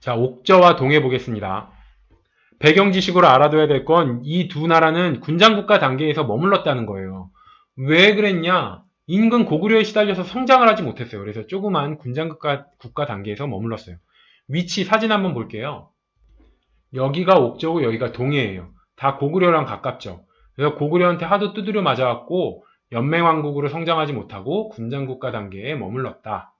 자, 옥저와 동해 보겠습니다. 배경 지식으로 알아둬야 될 건 이 두 나라는 군장국가 단계에서 머물렀다는 거예요. 왜 그랬냐? 인근 고구려에 시달려서 성장을 하지 못했어요. 그래서 조그만 군장국가 단계에서 머물렀어요. 위치 사진 한번 볼게요. 여기가 옥저고 여기가 동해예요. 다 고구려랑 가깝죠. 그래서 고구려한테 하도 두드려 맞아갖고 연맹왕국으로 성장하지 못하고 군장국가 단계에 머물렀다.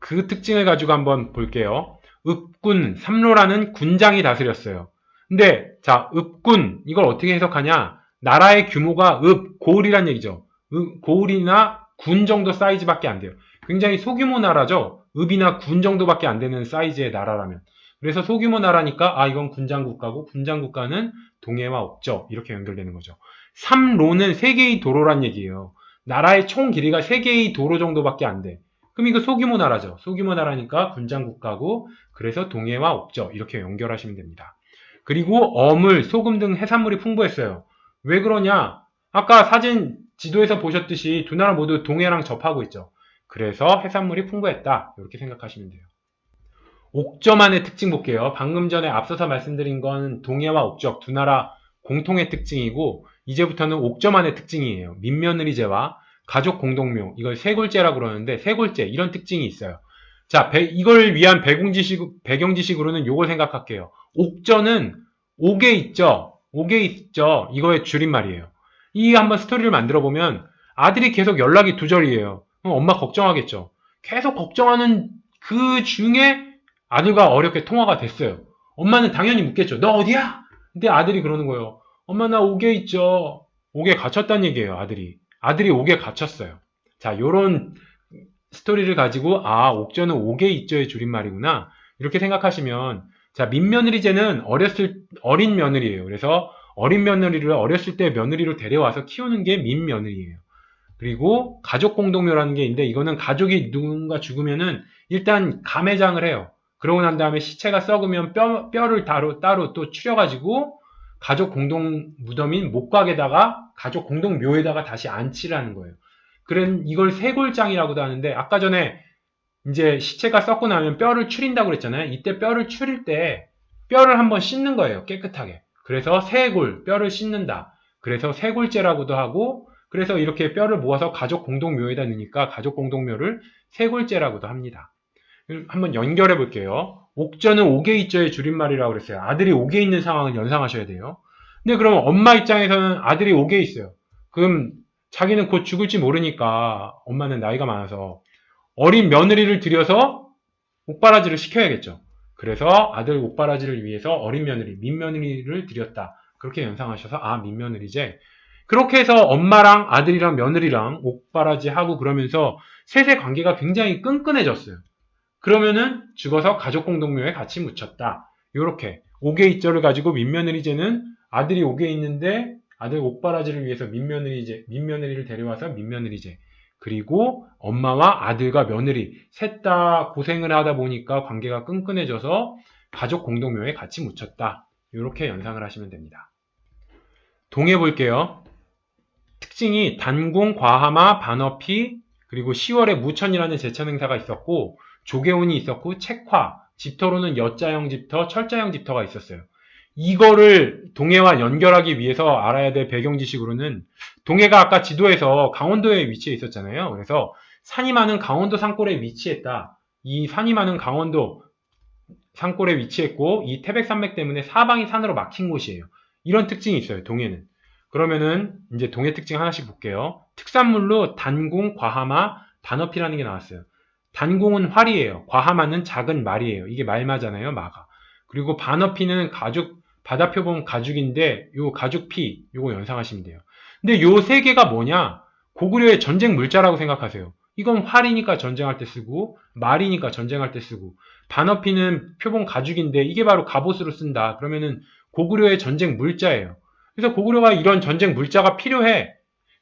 그 특징을 가지고 한번 볼게요. 읍군, 삼로라는 군장이 다스렸어요. 근데 자, 읍군 이걸 어떻게 해석하냐? 나라의 규모가 고을이란 얘기죠. 고을이나 군 정도 사이즈밖에 안 돼요. 굉장히 소규모 나라죠. 읍이나 군 정도밖에 안 되는 사이즈의 나라라면. 그래서 소규모 나라니까 이건 군장국가고 군장국가는 동해와 옥저 이렇게 연결되는 거죠. 삼로는 세 개의 도로란 얘기예요. 나라의 총 길이가 세 개의 도로 정도밖에 안 돼. 그럼 이거 소규모 나라죠. 소규모 나라니까 군장국가고 그래서 동해와 옥저 이렇게 연결하시면 됩니다. 그리고 어물, 소금 등 해산물이 풍부했어요. 왜 그러냐? 아까 사진 지도에서 보셨듯이 두 나라 모두 동해랑 접하고 있죠. 그래서 해산물이 풍부했다. 이렇게 생각하시면 돼요. 옥저만의 특징 볼게요. 방금 전에 앞서서 말씀드린 건 동해와 옥저 두 나라 공통의 특징이고 이제부터는 옥저만의 특징이에요. 민며느리제와 가족 공동묘, 이걸 세골제라고 그러는데 세골제 이런 특징이 있어요. 자, 이걸 위한 배경지식으로는 요걸 생각할게요. 옥저는 옥에 있죠. 옥에 있죠. 이거의 줄임말이에요. 이 한번 스토리를 만들어 보면 아들이 계속 연락이 두절이에요. 그럼 엄마 걱정하겠죠. 계속 걱정하는 그 중에 아들과 어렵게 통화가 됐어요. 엄마는 당연히 묻겠죠. 너 어디야? 근데 아들이 그러는 거예요. 엄마 나 옥에 있죠. 옥에 갇혔다는 얘기예요. 아들이 옥에 갇혔어요. 자, 요런 스토리를 가지고 옥저는 옥에 있죠의 줄임말이구나. 이렇게 생각하시면 자, 민며느리제는 어린 며느리예요. 그래서 어린 며느리를 어렸을 때 며느리로 데려와서 키우는 게 민며느리예요. 그리고 가족 공동묘라는 게 있는데 이거는 가족이 누군가 죽으면은 일단 감회장을 해요. 그러고 난 다음에 시체가 썩으면 뼈를 따로 또 추려가지고 가족 공동 무덤인 목각에다가 가족 공동 묘에다가 다시 안치라는 거예요. 그런 이걸 세골장이라고도 하는데 아까 전에 이제 시체가 썩고 나면 뼈를 추린다고 그랬잖아요. 이때 뼈를 추릴 때 뼈를 한번 씻는 거예요. 깨끗하게. 그래서 세골, 뼈를 씻는다. 그래서 세골제라고도 하고 그래서 이렇게 뼈를 모아서 가족 공동묘에다 넣으니까 가족 공동묘를 세골제라고도 합니다. 한번 연결해 볼게요. 옥저는 옥에 있죠의 줄임말이라고 그랬어요. 아들이 옥에 있는 상황을 연상하셔야 돼요. 근데 그럼 엄마 입장에서는 아들이 옥에 있어요. 그럼 자기는 곧 죽을지 모르니까 엄마는 나이가 많아서 어린 며느리를 들여서 옥바라지를 시켜야겠죠. 그래서 아들 옥바라지를 위해서 어린 며느리, 민며느리를 들였다. 그렇게 연상하셔서 민며느리제. 그렇게 해서 엄마랑 아들이랑 며느리랑 옥바라지 하고 그러면서 셋의 관계가 굉장히 끈끈해졌어요. 그러면은 죽어서 가족 공동묘에 같이 묻혔다. 요렇게 옥의 이절을 가지고 민며느리제는 아들이 옥에 있는데 아들 옥바라지를 위해서 민며느리를 데려와서 민며느리제. 그리고 엄마와 아들과 며느리 셋 다 고생을 하다 보니까 관계가 끈끈해져서 가족 공동묘에 같이 묻혔다. 이렇게 연상을 하시면 됩니다. 동해 볼게요. 특징이 단공, 과하마, 반어피, 그리고 10월에 무천이라는 제천 행사가 있었고 조계운이 있었고 책화, 집터로는 여자형 집터, 철자형 집터가 있었어요. 이거를 동해와 연결하기 위해서 알아야 될 배경 지식으로는 동해가 아까 지도에서 강원도에 위치해 있었잖아요. 그래서 산이 많은 강원도 산골에 위치했다. 이 산이 많은 강원도 산골에 위치했고 이 태백산맥 때문에 사방이 산으로 막힌 곳이에요. 이런 특징이 있어요. 동해는. 그러면은 이제 동해 특징 하나씩 볼게요. 특산물로 단공, 과하마, 단어피라는 게 나왔어요. 단공은 활이에요. 과하마는 작은 말이에요. 이게 말마잖아요. 마가. 그리고 반어피는 바다표본 가죽인데 요 가죽피 요거 연상하시면 돼요. 근데 요 세 개가 뭐냐? 고구려의 전쟁 물자라고 생각하세요. 이건 활이니까 전쟁할 때 쓰고 말이니까 전쟁할 때 쓰고 반어피는 표본 가죽인데 이게 바로 갑옷으로 쓴다. 그러면은 고구려의 전쟁 물자예요. 그래서 고구려가 이런 전쟁 물자가 필요해.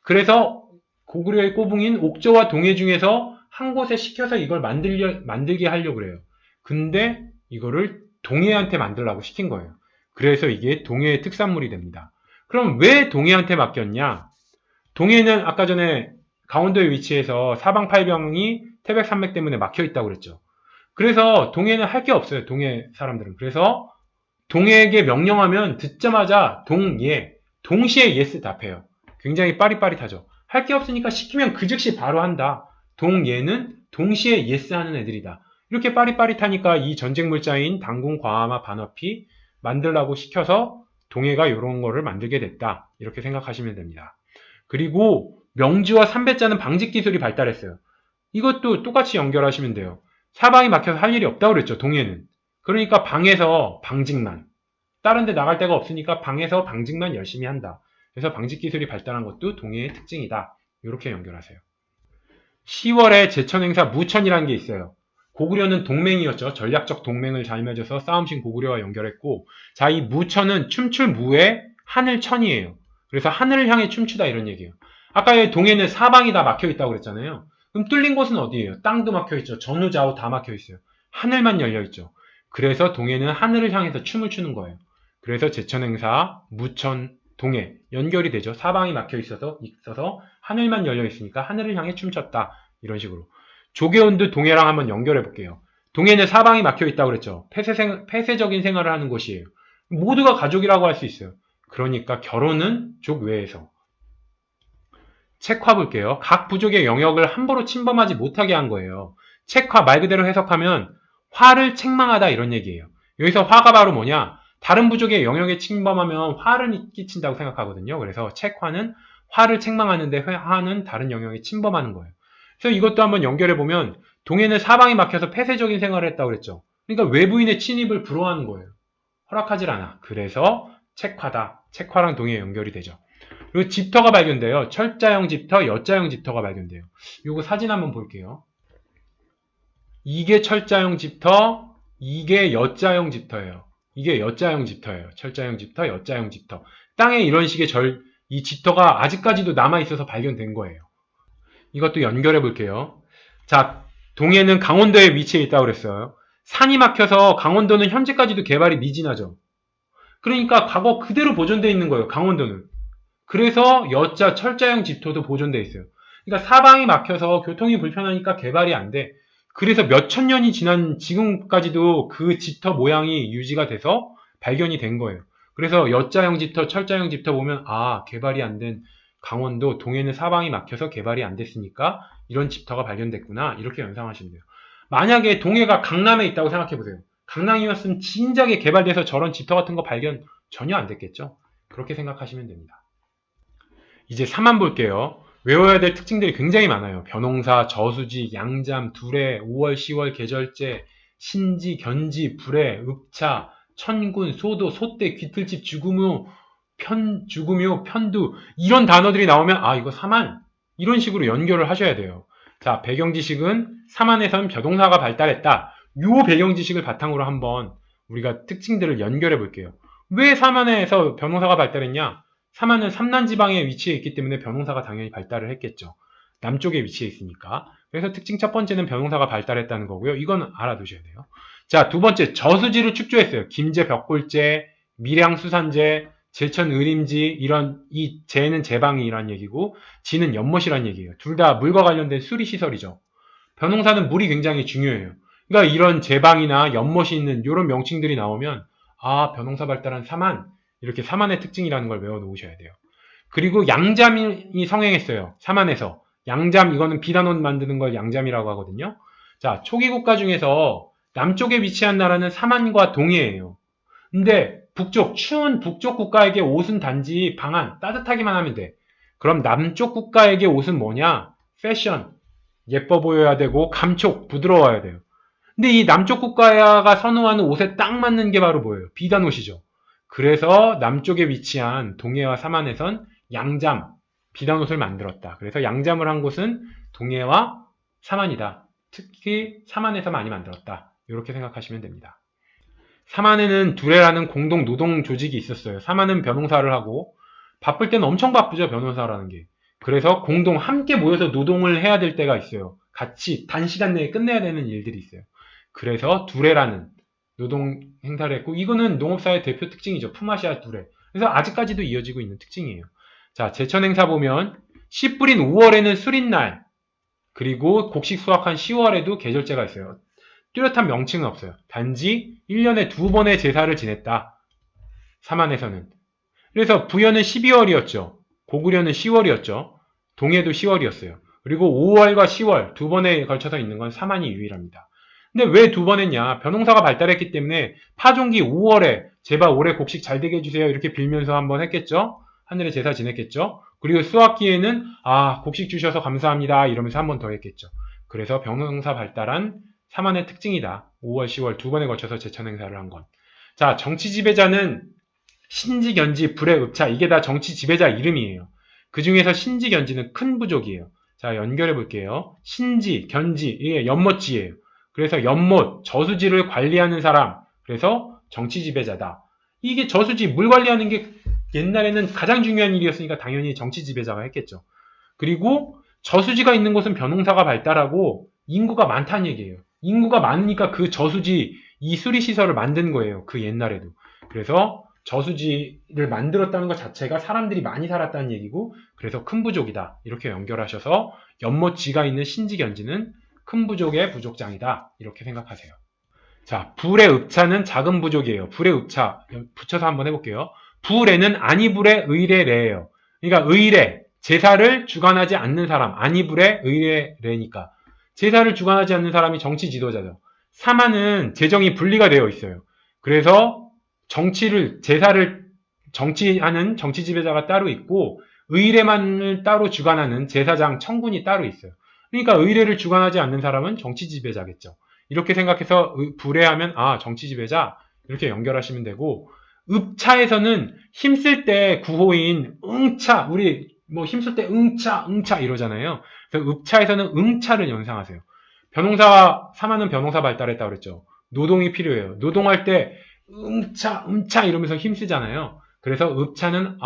그래서 고구려의 꼬붕인 옥저와 동해 중에서 한 곳에 시켜서 이걸 만들게 하려고 그래요. 근데 이거를 동해한테 만들라고 시킨 거예요. 그래서 이게 동해의 특산물이 됩니다. 그럼 왜 동해한테 맡겼냐? 동해는 아까 전에 강원도에 위치해서 사방팔병이 태백산맥 때문에 막혀 있다고 그랬죠. 그래서 동해는 할 게 없어요. 동해 사람들은. 그래서 동해에게 명령하면 듣자마자 동예, 동시에 예스 답해요. 굉장히 빠릿빠릿하죠. 할 게 없으니까 시키면 그 즉시 바로 한다. 동예는 동시에 예스 하는 애들이다. 이렇게 빠릿빠릿하니까 이 전쟁 물자인 당군, 과마, 반어피 만들라고 시켜서 동해가 이런 거를 만들게 됐다. 이렇게 생각하시면 됩니다. 그리고 명지와 삼배자는 방직 기술이 발달했어요. 이것도 똑같이 연결하시면 돼요. 사방이 막혀서 할 일이 없다고 그랬죠. 동해는. 그러니까 방에서 방직만. 다른 데 나갈 데가 없으니까 방에서 방직만 열심히 한다. 그래서 방직 기술이 발달한 것도 동해의 특징이다. 이렇게 연결하세요. 10월에 제천행사 무천이라는 게 있어요. 고구려는 동맹이었죠. 전략적 동맹을 잘 맺어서 싸움신 고구려와 연결했고, 자, 이 무천은 춤출 무에 하늘천이에요. 그래서 하늘을 향해 춤추다 이런 얘기예요. 아까 동해는 사방이 다 막혀 있다고 그랬잖아요. 그럼 뚫린 곳은 어디예요? 땅도 막혀 있죠. 전후좌우 다 막혀 있어요. 하늘만 열려 있죠. 그래서 동해는 하늘을 향해서 춤을 추는 거예요. 그래서 제천행사, 무천, 동해 연결이 되죠. 사방이 막혀 있어서 하늘만 열려 있으니까 하늘을 향해 춤췄다. 이런 식으로. 조계원도 동해랑 한번 연결해 볼게요. 동해는 사방이 막혀 있다고 그랬죠. 폐쇄적인 생활을 하는 곳이에요. 모두가 가족이라고 할 수 있어요. 그러니까 결혼은 족 외에서. 책화 볼게요. 각 부족의 영역을 함부로 침범하지 못하게 한 거예요. 책화 말 그대로 해석하면 화를 책망하다 이런 얘기예요. 여기서 화가 바로 뭐냐? 다른 부족의 영역에 침범하면 화를 끼친다고 생각하거든요. 그래서 책화는 화를 책망하는데 화는 다른 영역에 침범하는 거예요. 그래서 이것도 한번 연결해 보면 동해는 사방이 막혀서 폐쇄적인 생활을 했다고 그랬죠. 그러니까 외부인의 침입을 불허하는 거예요. 허락하질 않아. 그래서 책화다. 책화랑 동해 연결이 되죠. 그리고 집터가 발견돼요. 철자형 집터, 여자형 집터가 발견돼요. 요거 사진 한번 볼게요. 이게 철자형 집터, 이게 여자형 집터예요. 이게 여자형 집터예요. 철자형 집터, 여자형 집터. 땅에 이런 식의 이 집터가 아직까지도 남아있어서 발견된 거예요. 이것도 연결해 볼게요. 자, 동해는 강원도에 위치해 있다고 그랬어요. 산이 막혀서 강원도는 현재까지도 개발이 미진하죠. 그러니까 과거 그대로 보존되어 있는 거예요. 강원도는. 그래서 여자 철자형 집터도 보존되어 있어요. 그러니까 사방이 막혀서 교통이 불편하니까 개발이 안 돼. 그래서 몇천 년이 지난 지금까지도 그 집터 모양이 유지가 돼서 발견이 된 거예요. 그래서 여자형 집터, 철자형 집터 보면 아, 개발이 안 된 강원도 동해는 사방이 막혀서 개발이 안 됐으니까 이런 집터가 발견됐구나. 이렇게 연상하시면 돼요. 만약에 동해가 강남에 있다고 생각해 보세요. 강남이었으면 진작에 개발돼서 저런 집터 같은 거 발견 전혀 안 됐겠죠. 그렇게 생각하시면 됩니다. 이제 3만 볼게요. 외워야 될 특징들이 굉장히 많아요. 변홍사, 저수지, 양잠, 두레, 5월, 10월, 계절제, 신지, 견지, 불에, 읍차, 천군, 소도, 소떼, 귀틀집, 주구묘, 주구묘, 편두 이런 단어들이 나오면 아 이거 사만 이런 식으로 연결을 하셔야 돼요. 자 배경지식은 사만에선 벼동사가 발달했다. 요 배경지식을 바탕으로 한번 우리가 특징들을 연결해 볼게요. 왜 사만에서 변호사가 발달했냐? 사만은 삼난지방에 위치해 있기 때문에 변호사가 당연히 발달을 했겠죠. 남쪽에 위치해 있으니까. 그래서 특징 첫 번째는 변호사가 발달했다는 거고요. 이건 알아두셔야 돼요. 자, 두 번째 저수지를 축조했어요. 김제 벽골제, 밀양 수산제, 제천 의림지 이런 이 제는 제방이란 얘기고 지는 연못이란 얘기예요. 둘 다 물과 관련된 수리 시설이죠. 변홍사는 물이 굉장히 중요해요. 그러니까 이런 제방이나 연못이 있는 이런 명칭들이 나오면 아 변홍사 발달한 사만 이렇게 사만의 특징이라는 걸 외워 놓으셔야 돼요. 그리고 양잠이 성행했어요. 사만에서. 양잠 이거는 비단옷 만드는 걸 양잠이라고 하거든요. 자 초기 국가 중에서 남쪽에 위치한 나라는 사만과 동해예요. 근데 추운 북쪽 국가에게 옷은 단지 방한, 따뜻하기만 하면 돼. 그럼 남쪽 국가에게 옷은 뭐냐? 패션, 예뻐 보여야 되고 감촉, 부드러워야 돼요. 근데 이 남쪽 국가가 선호하는 옷에 딱 맞는 게 바로 뭐예요? 비단옷이죠. 그래서 남쪽에 위치한 동해와 사만에선 양잠, 비단옷을 만들었다. 그래서 양잠을 한 곳은 동해와 사만이다. 특히 사만에서 많이 만들었다. 이렇게 생각하시면 됩니다. 사만에는 두레라는 공동 노동 조직이 있었어요. 사만은 변호사를 하고 바쁠 때는 엄청 바쁘죠. 변호사라는 게. 그래서 공동 함께 모여서 노동을 해야 될 때가 있어요. 같이 단시간 내에 끝내야 되는 일들이 있어요. 그래서 두레라는 노동 행사를 했고 이거는 농업사의 대표 특징이죠. 품앗이와 두레. 그래서 아직까지도 이어지고 있는 특징이에요. 자, 제천 행사 보면 씨 뿌린 5월에는 수린날 그리고 곡식 수확한 10월에도 계절제가 있어요. 뚜렷한 명칭은 없어요. 단지 1년에 2번의 제사를 지냈다. 사만에서는. 그래서 부여는 12월이었죠. 고구려는 10월이었죠. 동해도 10월이었어요. 그리고 5월과 10월 2번에 걸쳐서 있는 건 사만이 유일합니다. 근데 왜 2번 했냐? 벼농사가 발달했기 때문에 파종기 5월에 제발 올해 곡식 잘 되게 해주세요. 이렇게 빌면서 한번 했겠죠. 하늘에 제사 지냈겠죠. 그리고 수확기에는 곡식 주셔서 감사합니다. 이러면서 한 번 더 했겠죠. 그래서 벼농사 발달한 사만의 특징이다. 5월, 10월 2번에 걸쳐서 제천 행사를 한 건. 자, 정치 지배자는 신지, 견지, 불의 읍차 이게 다 정치 지배자 이름이에요. 그 중에서 신지, 견지는 큰 부족이에요. 자, 연결해 볼게요. 신지, 견지 이게 연못지예요. 그래서 연못, 저수지를 관리하는 사람. 그래서 정치 지배자다. 이게 저수지, 물 관리하는 게 옛날에는 가장 중요한 일이었으니까 당연히 정치 지배자가 했겠죠. 그리고 저수지가 있는 곳은 벼농사가 발달하고 인구가 많다는 얘기예요. 인구가 많으니까 그 저수지, 이 수리시설을 만든 거예요. 그 옛날에도. 그래서 저수지를 만들었다는 것 자체가 사람들이 많이 살았다는 얘기고 그래서 큰 부족이다. 이렇게 연결하셔서 연못지가 있는 신지견지는 큰 부족의 부족장이다. 이렇게 생각하세요. 자, 불의 읍차는 작은 부족이에요. 불의 읍차 붙여서 한번 해볼게요. 불에는 아니불의 의례래예요. 그러니까 의례, 제사를 주관하지 않는 사람, 아니불의 의례래니까 제사를 주관하지 않는 사람이 정치 지도자죠. 사마는 재정이 분리가 되어 있어요. 그래서 제사를 정치하는 정치 지배자가 따로 있고 의례만을 따로 주관하는 제사장, 청군이 따로 있어요. 그러니까 의례를 주관하지 않는 사람은 정치 지배자겠죠. 이렇게 생각해서 불례하면 정치 지배자 이렇게 연결하시면 되고 읍차에서는 힘쓸 때 구호인 응차 우리 뭐 힘쓸 때 응차 이러잖아요. 그래서 읍차에서는 응차를 연상하세요. 사마는 벼농사 발달했다고 그랬죠. 노동이 필요해요. 노동할 때 음차 이러면서 힘쓰잖아요. 그래서 읍차는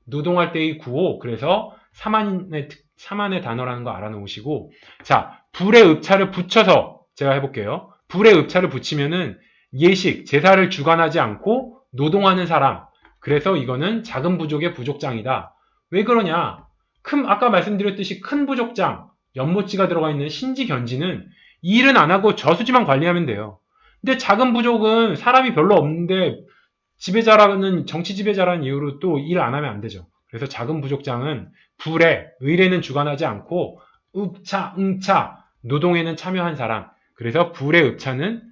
노동할 때의 구호. 그래서 사만의 단어라는 거 알아놓으시고 자, 불의 읍차를 붙여서 제가 해볼게요. 불의 읍차를 붙이면은 예식, 제사를 주관하지 않고 노동하는 사람. 그래서 이거는 작은 부족의 부족장이다. 왜 그러냐? 아까 말씀드렸듯이 큰 부족장, 연못지가 들어가 있는 신지견지는 일은 안 하고 저수지만 관리하면 돼요. 근데 작은 부족은 사람이 별로 없는데 정치 지배자라는 이유로 또 일 안 하면 안 되죠. 그래서 작은 부족장은 의례는 주관하지 않고 읍차, 응차, 노동에는 참여한 사람. 그래서 불의 읍차는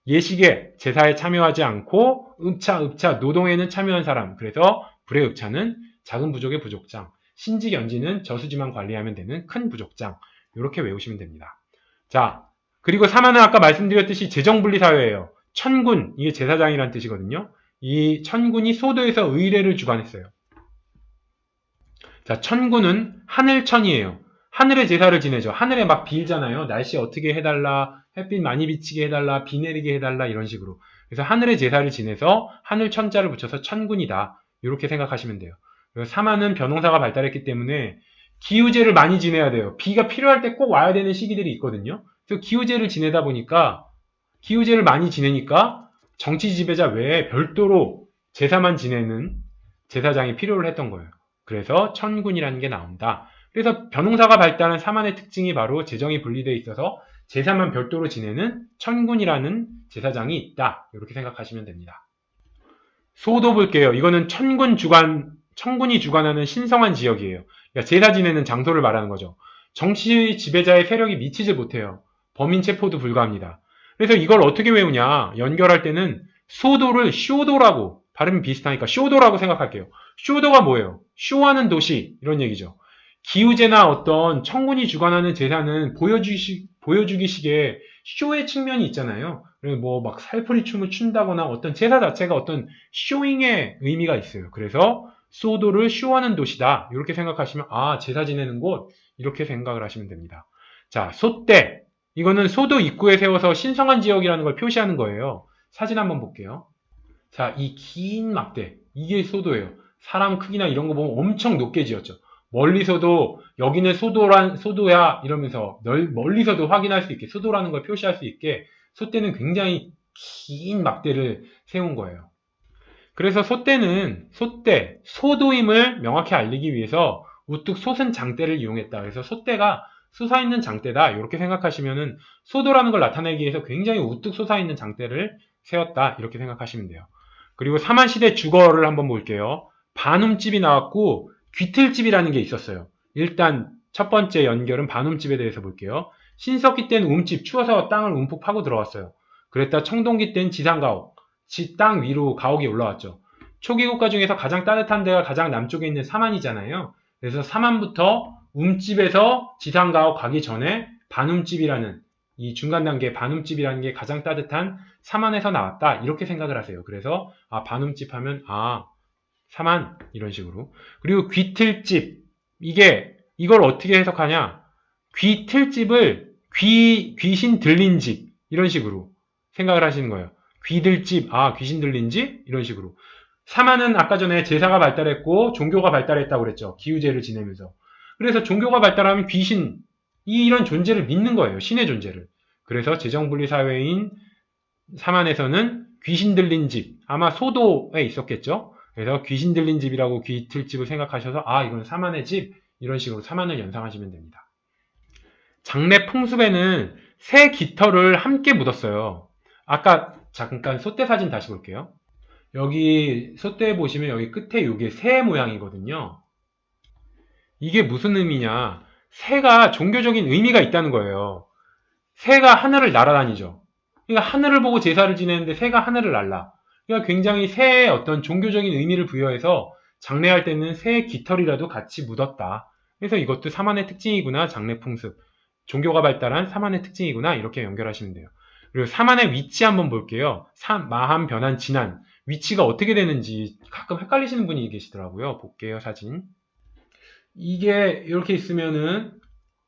예식에 제사에 참여하지 않고 읍차, 노동에는 참여한 사람. 그래서 불의 읍차는 작은 부족의 부족장. 신지견지는 저수지만 관리하면 되는 큰 부족장. 이렇게 외우시면 됩니다. 자, 그리고 사마는 아까 말씀드렸듯이 재정분리사회예요. 천군, 이게 제사장이란 뜻이거든요. 이 천군이 소도에서 의례를 주관했어요. 자, 천군은 하늘천이에요. 하늘에 제사를 지내죠. 하늘에 막 빌잖아요. 날씨 어떻게 해달라, 햇빛 많이 비치게 해달라, 비 내리게 해달라 이런 식으로. 그래서 하늘에 제사를 지내서 하늘천자를 붙여서 천군이다. 이렇게 생각하시면 돼요. 그리고 사마는 벼농사가 발달했기 때문에 기우제를 많이 지내야 돼요. 비가 필요할 때 꼭 와야 되는 시기들이 있거든요. 그래서 기우제를 지내다 보니까 기우제를 많이 지내니까 정치 지배자 외에 별도로 제사만 지내는 제사장이 필요를 했던 거예요. 그래서 천군이라는 게 나온다. 그래서 벼농사가 발달한 사만의 특징이 바로 재정이 분리되어 있어서 제사만 별도로 지내는 천군이라는 제사장이 있다. 이렇게 생각하시면 됩니다. 소도 볼게요. 이거는 천군이 주관하는 신성한 지역이에요. 그러니까 제사 지내는 장소를 말하는 거죠. 정치 지배자의 세력이 미치지 못해요. 범인 체포도 불가합니다. 그래서 이걸 어떻게 외우냐? 연결할 때는 소도를 쇼도라고 발음이 비슷하니까 쇼도라고 생각할게요. 쇼도가 뭐예요? 쇼하는 도시 이런 얘기죠. 기우제나 어떤 천군이 주관하는 제사는 보여주기식의 쇼의 측면이 있잖아요. 뭐 막 살풀이 춤을 춘다거나 어떤 제사 자체가 어떤 쇼잉의 의미가 있어요. 그래서 소도를 쇼하는 도시다. 이렇게 생각하시면 제사 지내는 곳 이렇게 생각을 하시면 됩니다. 자, 소대 이거는 소도 입구에 세워서 신성한 지역이라는 걸 표시하는 거예요. 사진 한번 볼게요. 자, 이 긴 막대 이게 소도예요. 사람 크기나 이런 거 보면 엄청 높게 지었죠. 멀리서도 여기는 소도야 이러면서 멀리서도 확인할 수 있게 소도라는 걸 표시할 수 있게 소대는 굉장히 긴 막대를 세운 거예요. 그래서 소도임을 명확히 알리기 위해서 우뚝 솟은 장대를 이용했다. 그래서 소대가 솟아있는 장대다. 이렇게 생각하시면은 소도라는 걸 나타내기 위해서 굉장히 우뚝 솟아있는 장대를 세웠다. 이렇게 생각하시면 돼요. 그리고 삼한시대 주거를 한번 볼게요. 반움집이 나왔고 귀틀집이라는 게 있었어요. 일단 첫 번째 연결은 반움집에 대해서 볼게요. 신석기 때는 움집, 추워서 땅을 움푹 파고 들어왔어요. 그랬다 청동기 때는 지상가옥, 땅 위로 가옥이 올라왔죠. 초기 국가 중에서 가장 따뜻한 데가 가장 남쪽에 있는 삼한이잖아요. 그래서 삼한부터 움집에서 지상가옥 가기 전에 반움집이라는 이 중간 단계 반움집이라는 게 가장 따뜻한 삼한에서 나왔다. 이렇게 생각을 하세요. 그래서 반움집 하면 삼한 이런 식으로. 그리고 귀틀집 이걸 어떻게 해석하냐? 귀틀집을 귀신 들린 집 이런 식으로 생각을 하시는 거예요. 귀들집 귀신 들린 집 이런 식으로. 삼한은 아까 전에 제사가 발달했고 종교가 발달했다고 그랬죠. 기우제를 지내면서. 그래서 종교가 발달하면 귀신 이런 존재를 믿는 거예요. 신의 존재를. 그래서 재정분리 사회인 삼한에서는 귀신 들린 집 아마 소도에 있었겠죠. 그래서 귀신 들린 집이라고 귀틀집을 생각하셔서 이건 삼한의 집 이런 식으로 삼한을 연상하시면 됩니다. 장례 풍습에는 새 깃털을 함께 묻었어요. 아까 잠깐 솥대 사진 다시 볼게요. 여기 솥대에 보시면 여기 끝에 이게 새 모양이거든요. 이게 무슨 의미냐? 새가 종교적인 의미가 있다는 거예요. 새가 하늘을 날아다니죠. 그러니까 하늘을 보고 제사를 지내는데 새가 하늘을 날라. 그러니까 굉장히 새의 어떤 종교적인 의미를 부여해서 장례할 때는 새의 깃털이라도 같이 묻었다. 그래서 이것도 삼한의 특징이구나. 장례 풍습. 종교가 발달한 삼한의 특징이구나. 이렇게 연결하시면 돼요. 그리고 삼한의 위치 한번 볼게요. 마한, 변한, 진한. 위치가 어떻게 되는지 가끔 헷갈리시는 분이 계시더라고요. 볼게요, 사진. 이게 이렇게 있으면은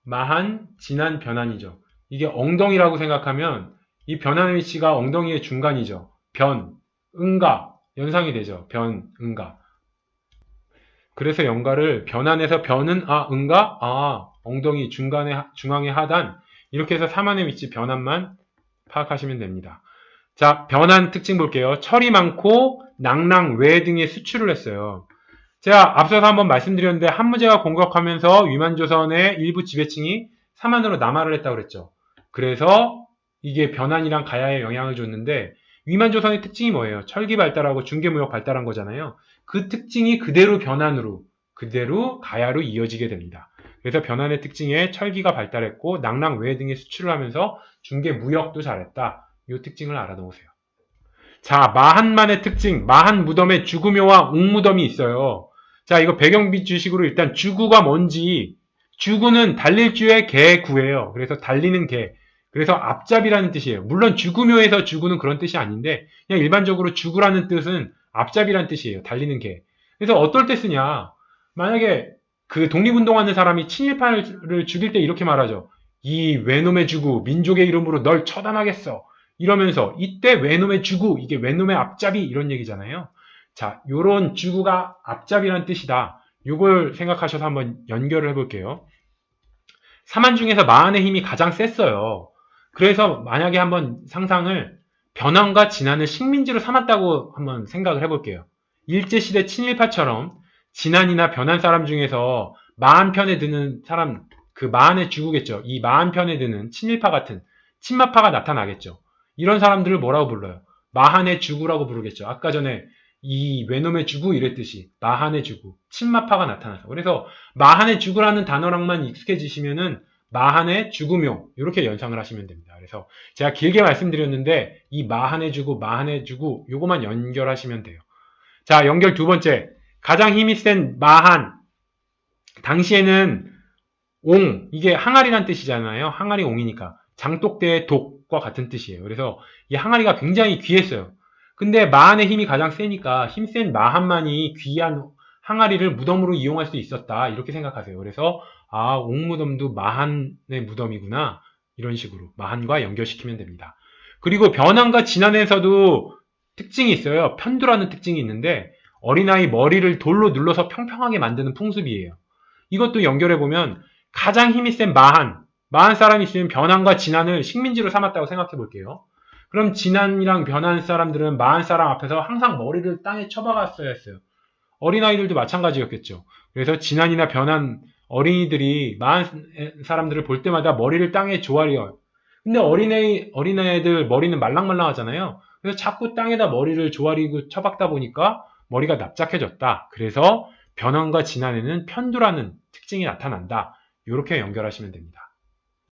마한, 진한, 변한이죠. 이게 엉덩이라고 생각하면 이 변한의 위치가 엉덩이의 중간이죠. 변, 응가, 연상이 되죠. 변, 응가. 그래서 연가를 변한에서 변은 응가, 엉덩이 중앙의 하단 이렇게 해서 삼한의 위치 변한만 파악하시면 됩니다. 자, 변한 특징 볼게요. 철이 많고 낭랑, 외 등의 수출을 했어요. 제가 앞서서 한번 말씀드렸는데 한무제가 공격하면서 위만조선의 일부 지배층이 삼한으로 남하를 했다고 그랬죠. 그래서 이게 변한이랑 가야에 영향을 줬는데 위만조선의 특징이 뭐예요? 철기 발달하고 중개무역 발달한 거잖아요. 그 특징이 그대로 변한으로, 그대로 가야로 이어지게 됩니다. 그래서 변한의 특징에 철기가 발달했고 낭랑, 외 등의 수출을 하면서 중개무역도 잘했다. 이 특징을 알아놓으세요. 자, 마한만의 특징, 마한 무덤에 주구묘와 옥무덤이 있어요. 자, 이거 배경비 주식으로 일단 주구가 뭔지, 주구는 달릴 주의 개구예요. 그래서 달리는 개. 그래서 앞잡이라는 뜻이에요. 물론 주구묘에서 주구는 그런 뜻이 아닌데, 그냥 일반적으로 주구라는 뜻은 앞잡이라는 뜻이에요. 달리는 개. 그래서 어떨 때 쓰냐? 만약에 그 독립운동하는 사람이 친일파를 죽일 때 이렇게 말하죠. 이 외놈의 주구, 민족의 이름으로 널 처단하겠어. 이러면서 이때 외놈의 주구, 이게 외놈의 앞잡이 이런 얘기잖아요. 자, 요런 주구가 앞잡이라는 뜻이다. 요걸 생각하셔서 한번 연결을 해볼게요. 삼한 중에서 마한의 힘이 가장 셌어요. 그래서 만약에 한번 상상을 변한과 진한을 식민지로 삼았다고 한번 생각을 해볼게요. 일제시대 친일파처럼 진한이나 변한 사람 중에서 마한 편에 드는 사람, 그 마한의 주구겠죠. 이 마한 편에 드는 친일파 같은 친마파가 나타나겠죠. 이런 사람들을 뭐라고 불러요? 마한의 주구라고 부르겠죠. 아까 전에 이 외놈의 주구 이랬듯이 마한의 주구, 친마파가 나타나서. 그래서 마한의 주구라는 단어랑만 익숙해지시면은 마한의 주구묘 이렇게 연상을 하시면 됩니다. 그래서 제가 길게 말씀드렸는데 이 마한의 주구 요거만 연결하시면 돼요. 자, 연결 두 번째. 가장 힘이 센 마한. 당시에는 옹, 이게 항아리란 뜻이잖아요. 항아리 옹이니까. 장독대의 독과 같은 뜻이에요. 그래서 이 항아리가 굉장히 귀했어요. 근데 마한의 힘이 가장 세니까 힘센 마한만이 귀한 항아리를 무덤으로 이용할 수 있었다. 이렇게 생각하세요. 그래서 옥무덤도 마한의 무덤이구나. 이런 식으로 마한과 연결시키면 됩니다. 그리고 변한과 진한에서도 특징이 있어요. 편두라는 특징이 있는데 어린아이 머리를 돌로 눌러서 평평하게 만드는 풍습이에요. 이것도 연결해보면 가장 힘이 센 마한 사람이 있으면 변한과 진한을 식민지로 삼았다고 생각해 볼게요. 그럼 진한이랑 변한 사람들은 마한 사람 앞에서 항상 머리를 땅에 쳐박았어야 했어요. 어린아이들도 마찬가지였겠죠. 그래서 진한이나 변한 어린이들이 마흔 사람들을 볼 때마다 머리를 땅에 조아려요. 근데 어린애들 머리는 말랑말랑하잖아요. 그래서 자꾸 땅에다 머리를 조아리고 쳐박다 보니까 머리가 납작해졌다. 그래서 변형과 진화에는 편두라는 특징이 나타난다. 이렇게 연결하시면 됩니다.